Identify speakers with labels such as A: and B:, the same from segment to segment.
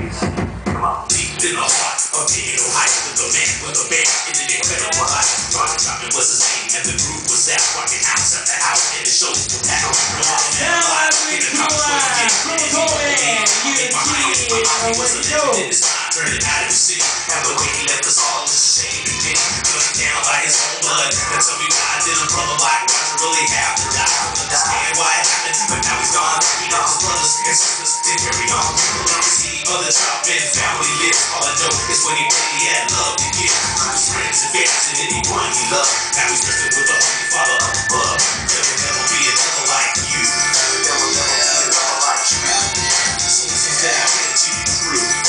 A: ladies. Come on.
B: Deep in the heart of Digital Heights with the man with a band in an incredible life. Poppin was his name and the groove was that. Rocking house after house and the shows were packed. Turning out of the city, and the way he left us all is a shame. He did down by his own blood. And tell me why did a brother like Roger really have to die? Understand why it happened, but now he's gone. He lost his brothers and sisters, then carry on. See other top men, family lives. All I know is when he really had love to give to his friends and fans and anyone he loved. Now he's resting with a holy father up above. There will never be another like you. There will never be another like you. So listen that I get to you through.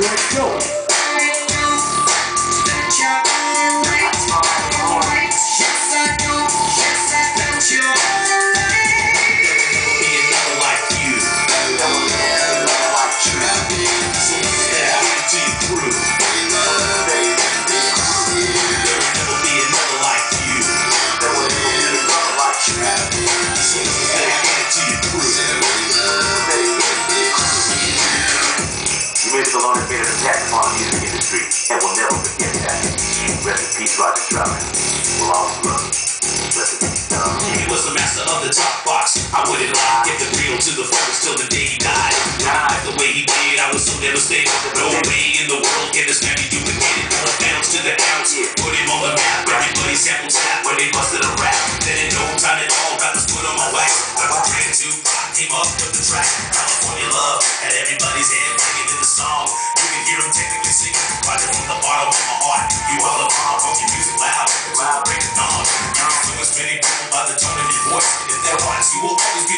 A: Let's go.
C: The longest been an attack upon the music industry, and we'll never forget that. Rest in peace, Roger Troutman. We'll always love you. Rest in peace,
B: He was the master of the top box. I wouldn't lie, kept it real to the fullest till the day he died. The way he did, I was so devastated. No way in the world can this man be duplicated. From the pounds to the ounce, put him on the map. Everybody sampled tap when they busted a rap. Then in no time at all, rappers put him on wax. I was trying to came up with the track. California Love had everybody's head banging in the song. You can hear him technically singing, right from the bottom of my heart. You all the bomb, funky music loud, until the break of dawn. You're influenced many people by the tone of your voice. And in their hearts, you will always be